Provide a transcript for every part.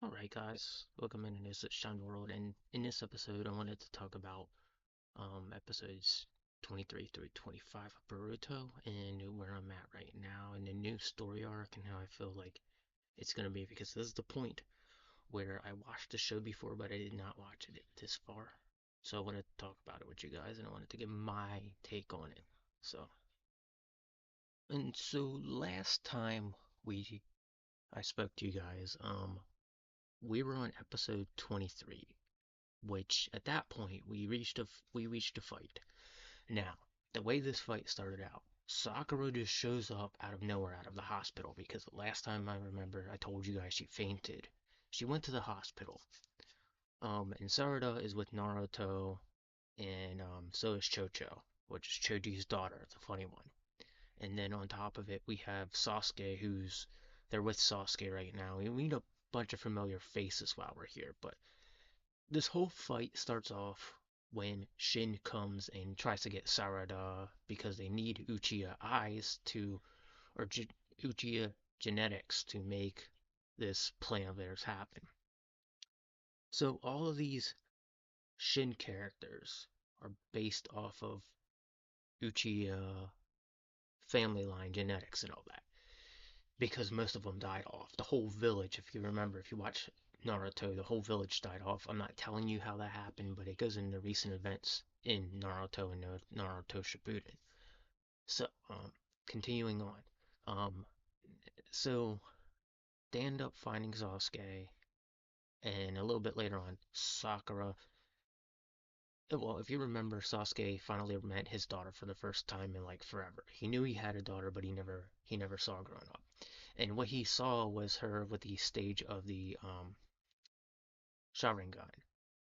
Alright guys, welcome in this Shine World, and in this episode I wanted to talk about episodes 23 through 25 of Boruto and where I'm at right now in the new story arc and how I feel like it's gonna be, because this is the point where I watched the show before but I did not watch it this far. So I wanted to talk about it with you guys and I wanted to give my take on it. So last time we I spoke to you guys, we were on episode 23, which at that point we reached a fight. Now, the way this fight started out, Sakura just shows up out of nowhere, out of the hospital, because the last time I remember I told you guys she fainted. She went to the hospital. And Sarada is with Naruto, and so is Chocho, which is Choji's daughter, the funny one. And then on top of it, we have Sasuke, who's they're with Sasuke right now. We meet a bunch of familiar faces while we're here, but this whole fight starts off when Shin comes and tries to get Sarada because they need Uchiha eyes to, or Uchiha genetics to make this plan of theirs happen. So all of these Shin characters are based off of Uchiha family line genetics and all that, because most of them died off. The whole village, if you remember, if you watch Naruto, the whole village died off. I'm not telling you how that happened, but it goes into recent events in Naruto and Naruto Shippuden. So, continuing on. Um, so they end up finding Sasuke, and a little bit later on, Sakura. Well, if you remember, Sasuke finally met his daughter for the first time in like forever. He knew he had a daughter, but he never saw her growing up. And what he saw was her with the stage of the Sharingan,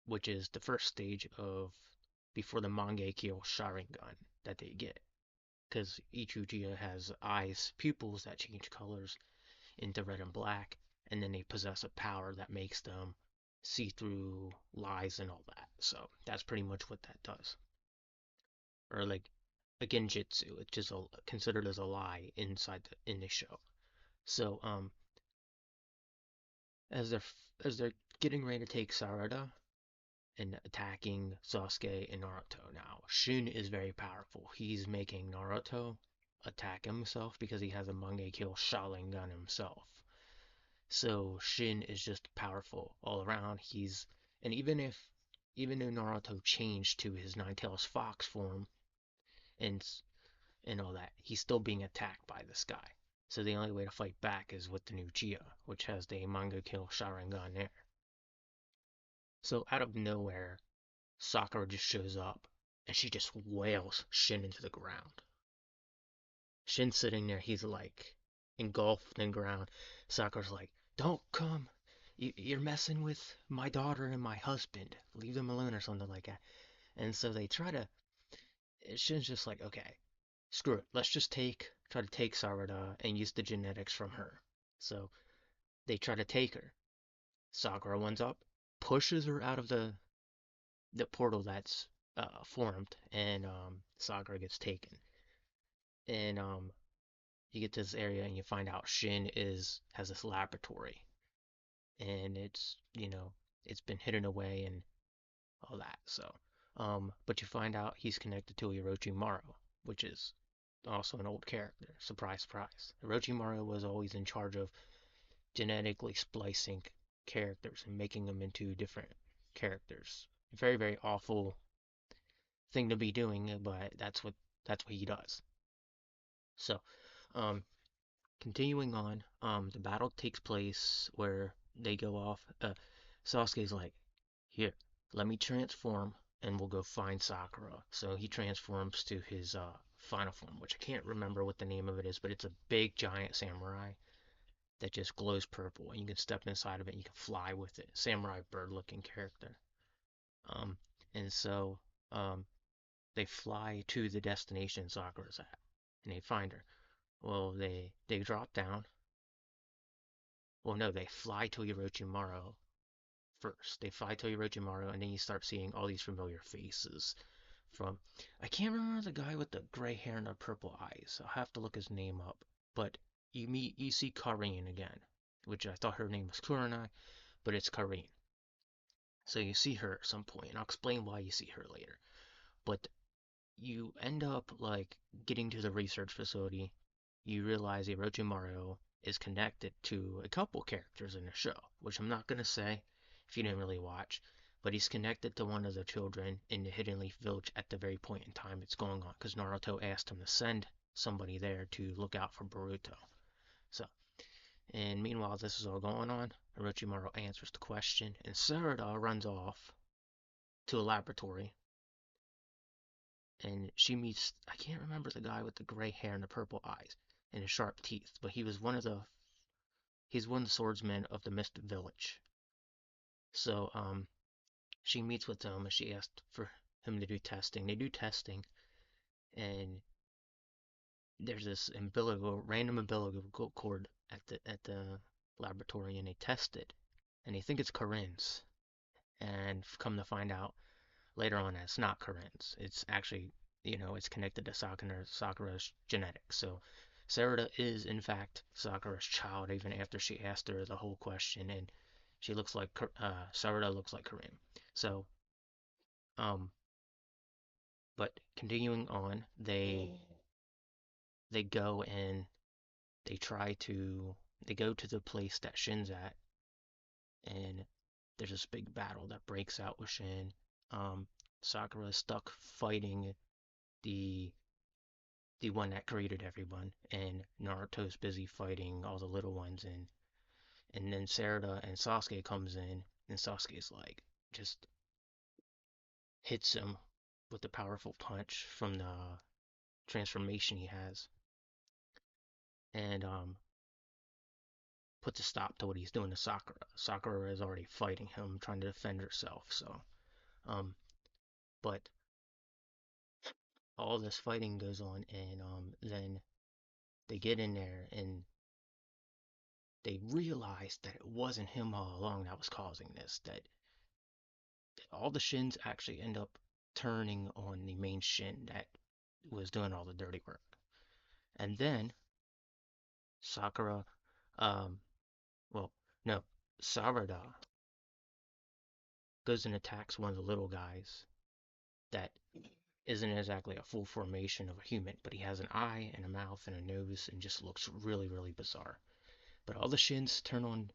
which is the first stage of before the Mangekyo Sharingan that they get. Because each Uchiha has eyes, pupils that change colors into red and black, and then they possess a power that makes them see through lies and all that. So that's pretty much what that does. Or like a genjutsu, it's just considered as a lie in the show. So as they're getting ready to take Sarada and attacking Sasuke and Naruto now, Shin is very powerful. He's making Naruto attack himself because he has a Mangekyo Sharingan himself. So Shin is just powerful all around. And even though Naruto changed to his Nine-Tails Fox form and and all that, he's still being attacked by this guy. So the only way to fight back is with the new Chia, which has the Mangekyo Sharingan there. So out of nowhere, Sakura just shows up and she just wails Shin into the ground. Shin's sitting there, he's like engulfed in the ground. Sakura's like, "Don't come. You're messing with my daughter and my husband. Leave them alone," or something like that. And so they try to. Shin's just like, "Okay, screw it. Let's just try to take Sarada and use the genetics from her." So they try to take her. Sakura runs up, pushes her out of the portal that's formed, and Sakura gets taken. And you get to this area and you find out Shin is has this laboratory, and it's been hidden away and all that. So, but you find out he's connected to Orochimaru, which is also an old character. Surprise, surprise. Orochimaru was always in charge of genetically splicing characters and making them into different characters. Very, very awful thing to be doing, but that's what he does. So, um, continuing on, the battle takes place where they go off. Sasuke's like, "Here, let me transform, and we'll go find Sakura." So he transforms to his final form, which I can't remember what the name of it is, but it's a big giant samurai that just glows purple, and you can step inside of it, and you can fly with it. Samurai bird-looking character. Um, and so um, they fly to the destination Sakura's at, and they find her. Well, they drop down. Well, no, they fly to Orochimaru first. They fly to Orochimaru, and then you start seeing all these familiar faces from. I can't remember the guy with the gray hair and the purple eyes. I'll have to look his name up. But you see Karin again, which I thought her name was Kurenai, but it's Karine. So you see her at some point, and I'll explain why you see her later. But you end up like getting to the research facility. You realize Orochimaru is connected to a couple characters in the show, which I'm not gonna say if you didn't really watch, but he's connected to one of the children in the Hidden Leaf Village at the very point in time it's going on, because Naruto asked him to send somebody there to look out for Boruto. So, and meanwhile, this is all going on. Orochimaru answers the question, and Sarada runs off to a laboratory and she meets, I can't remember the guy with the gray hair and the purple eyes and the sharp teeth, but he's one of the swordsmen of the Mist Village. So she meets with him and she asked for him to do testing. They do testing, and there's this random umbilical cord at the laboratory, and they test it, and they think it's Corinne's, and come to find out later on it's not Corinne's. It's actually, it's connected to Sakura's genetics. So Sarada is in fact Sakura's child, even after she asked her the whole question, and she looks like Sarada looks like Corinne. So, um, but continuing on, they go and they go to the place that Shin's at, and there's this big battle that breaks out with Shin. Sakura is stuck fighting the the one that created everyone, and Naruto's busy fighting all the little ones, and then Sarada and Sasuke comes in, and Sasuke's like just hits him with a powerful punch from the transformation he has, and puts a stop to what he's doing to Sakura. Sakura is already fighting him, trying to defend herself. So, um, but all this fighting goes on, and then they get in there and they realize that it wasn't him all along that was causing this, that all the Shins actually end up turning on the main Shin that was doing all the dirty work. And then Sakura, um, well, no, Sarada goes and attacks one of the little guys that isn't exactly a full formation of a human, but he has an eye and a mouth and a nose and just looks really, really bizarre. But all the Shins turn on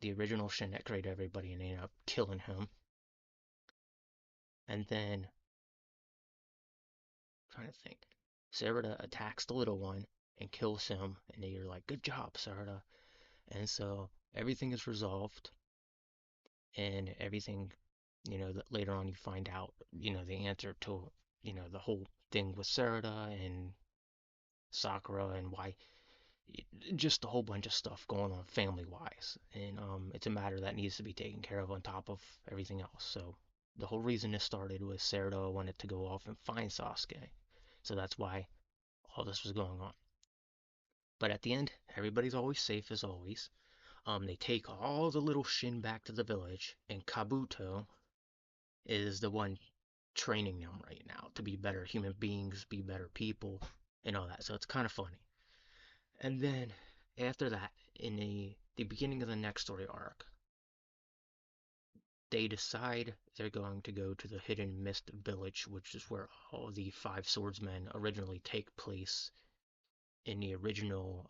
the original Shin that created everybody and they end up killing him. And then, I'm trying to think, Sarada attacks the little one and kills him, and you're like, good job, Sarada. And so everything is resolved, and everything, that later on you find out, the answer to, the whole thing with Sarada and Sakura and why, just a whole bunch of stuff going on family wise. And it's a matter that needs to be taken care of on top of everything else. So the whole reason this started was Sarada wanted to go off and find Sasuke. So that's why all this was going on. But at the end, everybody's always safe as always. They take all the little Shin back to the village, and Kabuto is the one training them right now to be better human beings, be better people, and all that. So it's kind of funny. And then after that, in the beginning of the next story arc, they decide they're going to go to the Hidden Mist Village, which is where all the five swordsmen originally take place in the original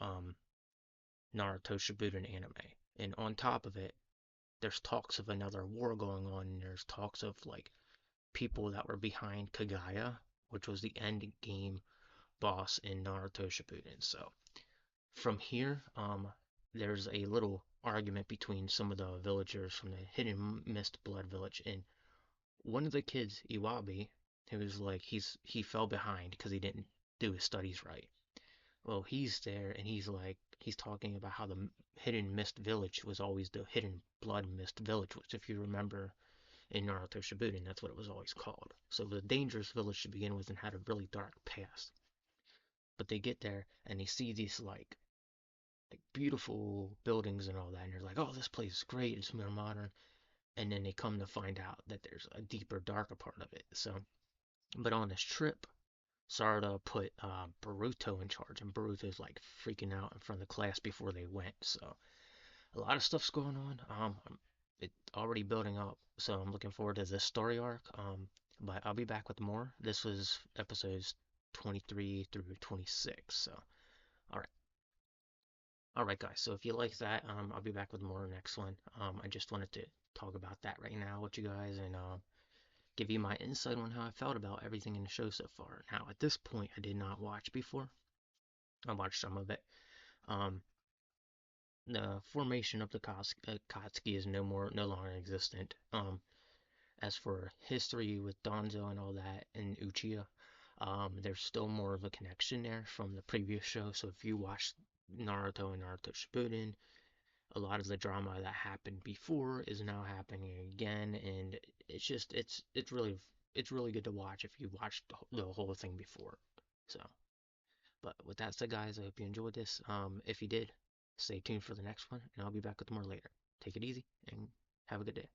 Naruto Shippuden anime. And on top of it, there's talks of another war going on, and there's talks of like people that were behind Kagaya, which was the end game boss in Naruto Shippuden. So from here, there's a little argument between some of the villagers from the Hidden Mist Blood Village, and one of the kids, Iwabi, who was like he fell behind because he didn't do his studies right. Well, he's there and he's talking about how the Hidden Mist Village was always the Hidden Blood Mist Village, which if you remember in Naruto Shippuden, that's what it was always called. So it was a dangerous village to begin with and had a really dark past. But they get there and they see these like beautiful buildings and all that, and they're like, "Oh, this place is great. It's more modern." And then they come to find out that there's a deeper, darker part of it. So, but on this trip, Sarada put Boruto in charge, and Boruto's like freaking out in front of the class before they went. So a lot of stuff's going on. It already building up, so I'm looking forward to this story arc. But I'll be back with more. This was episodes 23 through 26. So, all right, all right, guys. So if you like that, I'll be back with more next one. I just wanted to talk about that right now with you guys and give you my insight on how I felt about everything in the show so far. Now, at this point, I did not watch before. I watched some of it. Um, the formation of the Katsuki is no longer existent. As for history with Donzo and all that and Uchiha, there's still more of a connection there from the previous show. So if you watch Naruto and Naruto Shippuden, a lot of the drama that happened before is now happening again, and it's really good to watch if you watched the whole thing before. So, but with that said, guys, I hope you enjoyed this. If you did, stay tuned for the next one, and I'll be back with more later. Take it easy and have a good day.